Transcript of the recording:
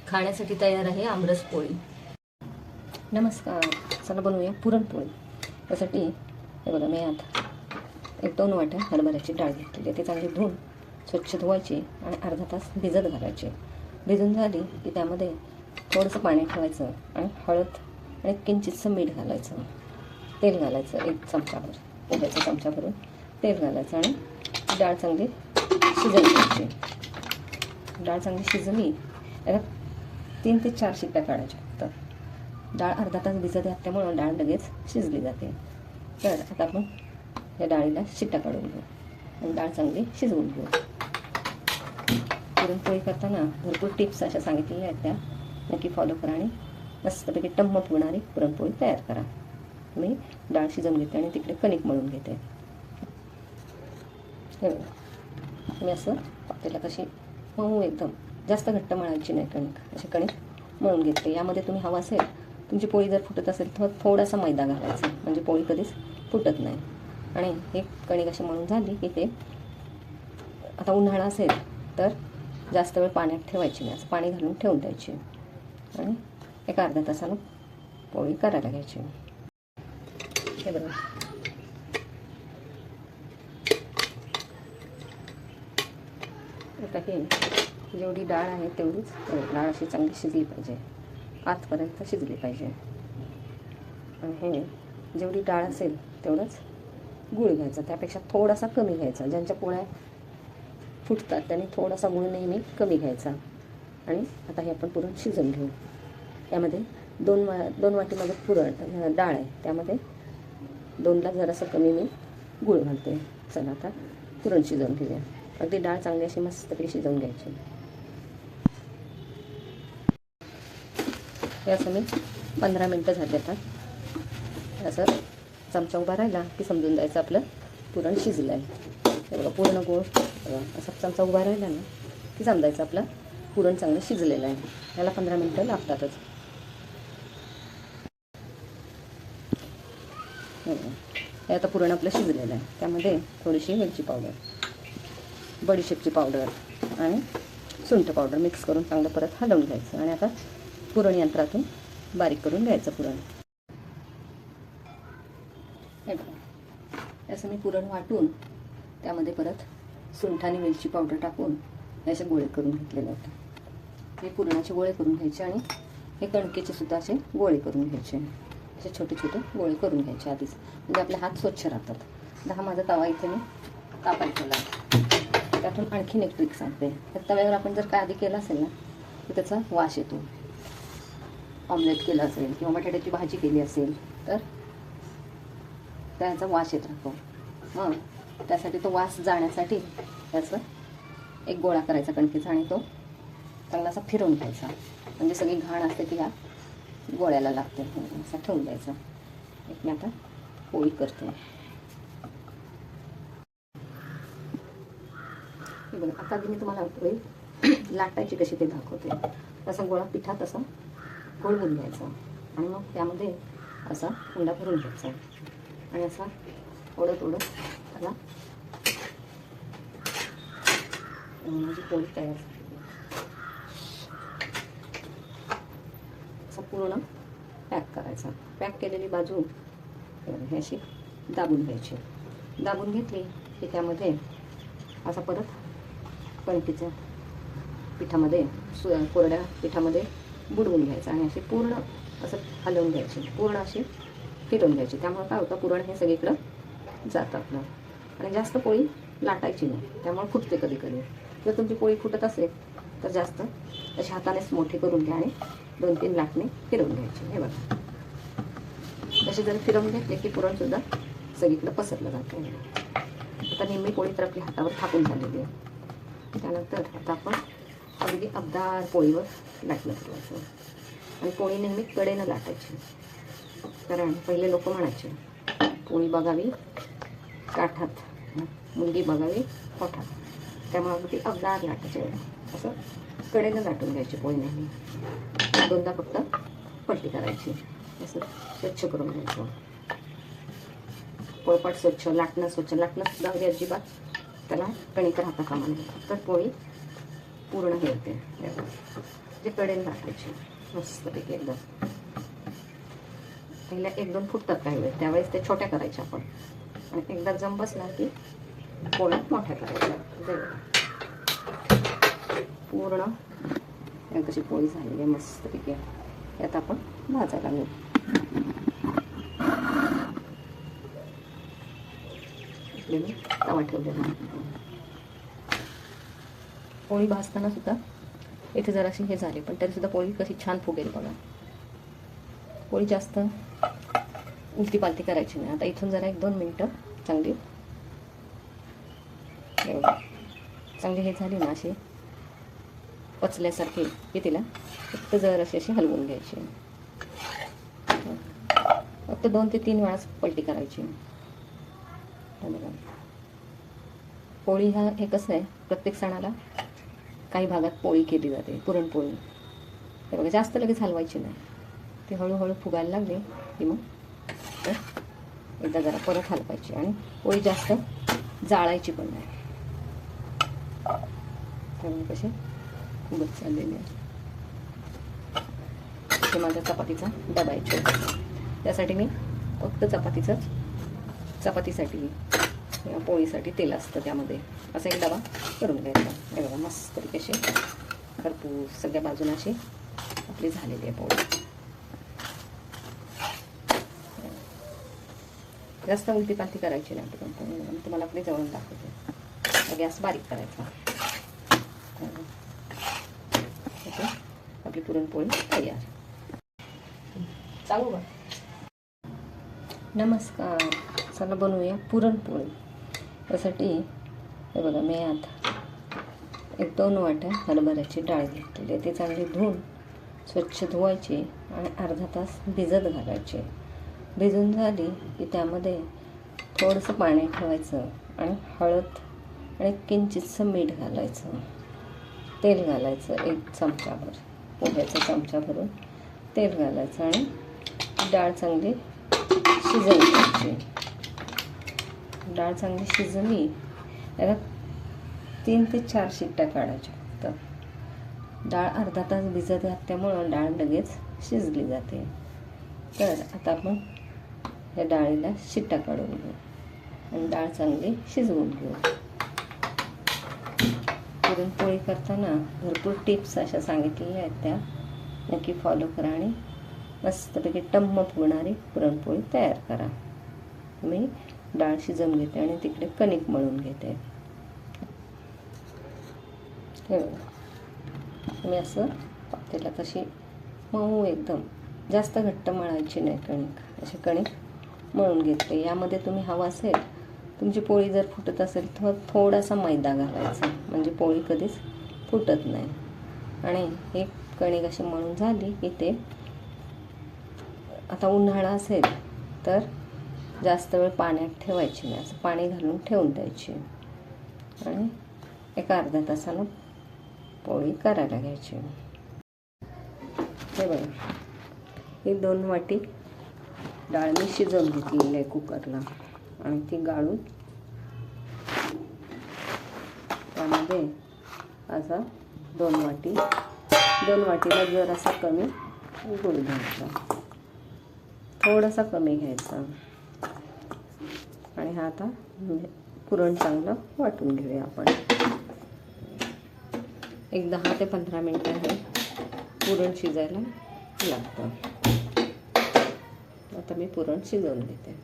खाण्यासाठी तयार आहे आमरस पोळी। नमस्कार, चला बनवूया पुरणपोळी। त्यासाठी हे बघा, मी आता 1-2 वाट्या हरभऱ्याची डाळ घेतलेली आहे। ती चांगली धुवून स्वच्छ धुवायची आणि अर्धा तास भिजत घालायची। भिजून झाली की त्यामध्ये थोडंसं पाणी ठेवायचं आणि हळद आणि किंचितसं मीठ घालायचं। तेल घालायचं 1 चमचाभर, पोह्याचा चमचा भरून तेल घालायचं आणि डाळ चांगली शिजवून घ्यायची। डाळ चांगली शिजली त्याला 3 ते 4 शिट्ट्या काढायच्या। फक्त डाळ अर्धा तास भिजत घातल्यामुळं डाळ लगेच शिजली जाते। तर आता आपण या डाळीला शिट्ट्या काढून घेऊ आणि डाळ चांगली शिजवून घेऊ। पुरणपोळी करताना भरपूर टिप्स अशा सांगितलेल्या आहेत, त्या नक्की फॉलो करा आणि मस्तपैकी टम्म फुगणारी पुरणपोळी तयार करा। मी डाळ शिजवून घेते आणि तिकडे कणिक मळून घेते। हे बघा, मी असं पातेल्यात अशी मऊ, एकदम जास्त घट्ट मळायची नाही कणिक, अशी कणिक मळून घेते। यामध्ये तुम्ही हवा असेल, तुमची पोळी जर फुटत असेल तर थोडासा मैदा घालायचा, म्हणजे पोळी कधीच फुटत नाही। आणि हे कणिक अशी मळून झाली की ते आता उन्हाळा असेल तर जास्त वेळ पाण्यात ठेवायची नाही, असं पाणी घालून ठेवून द्यायची आणि एक अर्ध्या तासानं पोळी करायला घ्यायची। हे बघा, आता हे जेवढी डाळ आहे तेवढीच डाळ अशी चांगली शिजली पाहिजे, आतपर्यंत शिजली पाहिजे। आणि हे जेवढी डाळ असेल तेवढंच गूळ घ्यायचा, त्यापेक्षा थोडासा कमी घ्यायचा। ज्यांच्या पोळ्या फुटतात त्यांनी थोडासा गूळ नेहमी कमी घ्यायचा। आणि आता हे आपण पुरण शिजवून घेऊ। यामध्ये 2 वाटी माझं पुरण डाळ आहे, त्यामध्ये 2ला जरासं कमी मी गूळ घालते। चला आता पुरण शिजवून घेऊया। अगदी डाळ चांगली अशी मस्तपैकी शिजवून घ्यायची। हे असं मी 15 मिनटं झाली। आता असं चमचा उभा राहिला की समजून जायचं आपलं पुरण शिजलं आहे। हे बघा, पूर्ण गोळ असा चमचा उभा राहिला ना की समजायचं आपलं पुरण चांगलं शिजलेलं आहे। याला 15 मिनटं लागतातच। हे आता पुरण आपलं शिजलेलं आहे, त्यामध्ये थोडीशी वेलची पावडर, बडीशेपची पावडर आणि सुंठ पावडर मिक्स करून चांगलं परत हलवून घ्यायचं। आणि आता पुरण यंत्रातून बारीक करून घ्यायचं पुरण। हे बघा, असं मी पुरण वाटून त्यामध्ये परत सुंठ आणि वेलची पावडर टाकून हे असे गोळे करून घेतलेले होते। हे पुरणाचे गोळे करून घ्यायचे आणि हे कणकेचे सुद्धा असे गोळे करून घ्यायचे। असे छोटे छोटे गोळे करून घ्यायचे आधीच, म्हणजे आपले हात स्वच्छ राहतात। माझा तवा इथे मी तापायला ठेवला। त्यातून आणखीन एक ट्रिक सांगते। तर तव्यावर आपण जर काय आधी केलं असेल ना तर त्याचा वास येतो। ऑमलेट केलं असेल किंवा बटाट्याची भाजी केली असेल तर त्याचा वास येत राहतो। त्यासाठी तो वास जाण्यासाठी त्याचं एक गोळा करायचा कणकेचा आणि तो चांगला असा फिरवून घ्यायचा, म्हणजे सगळी घाण असते ती या गोळ्याला लागते। असा ठेवून द्यायचा। एक मी आता पोळी करते। बघा, आता मी तुम्हाला पोळी लाटायची कशी ते दाखवते। तसा गोळा पिठात असा गोळवून घ्यायचा आणि मग त्यामध्ये असा उंडा भरून घ्यायचा आणि असा ओढत त्याला माझी पोळी तयार झाली। असं पूर्ण पॅक करायचा। पॅक केलेली बाजू हे अशी दाबून घ्यायची। दाबून घेतली की त्यामध्ये असा परत कणकीच्या पिठामध्ये कोरड्या पिठामध्ये बुडवून घ्यायचं आणि अशी पूर्ण असं हलवून घ्यायची, पूर्ण अशी फिरवून घ्यायची। त्यामुळे काय होतं, पुरण हे सगळीकडं जातं आपलं। आणि जास्त पोळी लाटायची नाही, त्यामुळे फुटते कधी कधी। जर तुमची पोळी फुटत असेल तर जास्त अशी हातानेच मोठी करून घ्या आणि 2-3 लाटणे फिरवून घ्यायची। हे बघा, तशी जर फिरवून घेतले की पुरणसुद्धा सगळीकडं पसरलं जातं। आता निम्मी पोळी तर आपली हातावर थापून झालेली आहे। त्यानंतर आता आपण अगदी अबदार पोळीवर लाटणं फिरवायचं आणि पोळी नेहमी कडेनं लाटायची। कारण पहिले लोक म्हणायचे, पोळी बघावी काठात, मुंगी बघावी पोठात। त्यामुळे अगदी अबदार लाटायचे, असं कडेनं लाटून घ्यायची पोळी नेहमी। 2दा फक्त पलटी करायची, असं स्वच्छ करून घ्यायचं। पोळपाट स्वच्छ, लाटणं स्वच्छ, लाटणं सुद्धा अगदी अजिबात त्याला कणिक राहता कामा नये, तर पोळी पूर्ण हे होते। जे कडेला टाकायची मस्तपैकी एकदम. पहिल्या 1-2 फुटतात काही वेळ, त्यावेळेस ते छोट्या करायच्या आपण, आणि एकदा जम बसला की पोळ्या मोठ्या करायच्या. पूर्ण कशी पोळी झालेली आहे मस्तपैकी. यात आपण भाजायला घेऊ. मी तवा ठेवलेला. पोळी भाजताना सुद्धा इथे जराशी हे झाली, पण तरी सुद्धा पोळी कशी छान फुगेल बघा. पोळी जास्त उलटी पालती करायची नाही. आता इथून जरा 1-2 मिनटं चांगली हे झाली ना, अशी पचल्यासारखी की तिला फक्त जराशी अशी हलवून घ्यायची. फक्त 2 ते 3 वेळाच पलटी करायची. पोळी हे कसं आहे, प्रत्येक सणाला काही भागात पोळी केली जाते, पुरणपोळी. हे बघा, जास्त लगेच हलवायची नाही. ती हळूहळू फुगायला लागली की मग एकदा जरा परत हलवायची. आणि पोळी जास्त जाळायची पण नाही. त्यामुळे कशी फुगत चाललेली आहे. हे माझ्या चपातीचा डबा आहे. त्यासाठी मी फक्त चपातीसाठी किंवा पोळीसाठी तेल असतं त्यामध्ये. असा एक डबा करून घ्यायचा. हे बघा, मस्त कशी खरपूस सगळ्या बाजूला अशी आपली झालेली आहे पोळी. जास्त उलटी पालती करायची नाही. तुम्हाला आपली जवळून दाखवते. गॅस बारीक करायचा. आपली पुरणपोळी तयार. चालू का? नमस्कार. चला बनवूया पुरणपोळी. त्यासाठी हे बघा, मी आता 1-2 वाट्या हरभऱ्याची डाळ घेतलेली आहे. ती चांगली धुवून स्वच्छ धुवायची आणि अर्धा तास भिजत घालायची. भिजून झाली की त्यामध्ये थोडंसं पाणी ठेवायचं आणि हळद आणि किंचितसं मीठ घालायचं. तेल घालायचं 1 चमचाभर, पोह्याचा चमचा भरून तेल घालायचं आणि डाळ चांगली शिजवून घ्यायची. डाळ चांगली शिजली त्याला 3 ते 4 शिट्ट्या काढायच्या फक्त. डाळ अर्धा तास भिजत घातल्यामुळं डाळ लगेच शिजली जाते. तर आता आपण या डाळीला शिट्ट्या काढून घेऊ आणि डाळ चांगली शिजवून घेऊ. पुरणपोळी करताना भरपूर टिप्स अशा सांगितलेल्या आहेत, त्या नक्की फॉलो करा आणि मस्तपैकी टम्म फुगणारी पुरणपोळी तयार करा. मी डाळ शिजवून घेते आणि तिकडे कणिक मळून घेते. हे बघा, मी असं पातेला तशी मऊ एकदम जास्त घट्ट मळायची नाही कणिक. अशी कणिक मळून घेतली. यामध्ये तुम्ही हवा असेल, तुमची पोळी जर फुटत असेल तर थोडासा मैदा घालायचा, म्हणजे पोळी कधीच फुटत नाही. आणि हे कणिक अशी मळून झाली की ते आता उन्हाळा असेल तर जास्त वेळ पाण्यात ठेवायची नाही. असं पाणी घालून ठेवून द्यायची आणि एका अर्ध्या तासानं पोळी करायला घ्यायची. हे बघा, ही 2 वाटी डाळ मी शिजवून घेतलेली आहे कुकरला आणि ती गाळून त्यामध्ये असा 2 वाटीला जरासा कमी गूळ घ्यायचा, थोडासा कमी घ्यायचा. आणि हा आता पुरण चांगलं वाटून घेऊया आपण. एक 10 ते 15 मिनटं हे पुरण शिजायला लागतं. आता मी पुरण शिजवून घेते.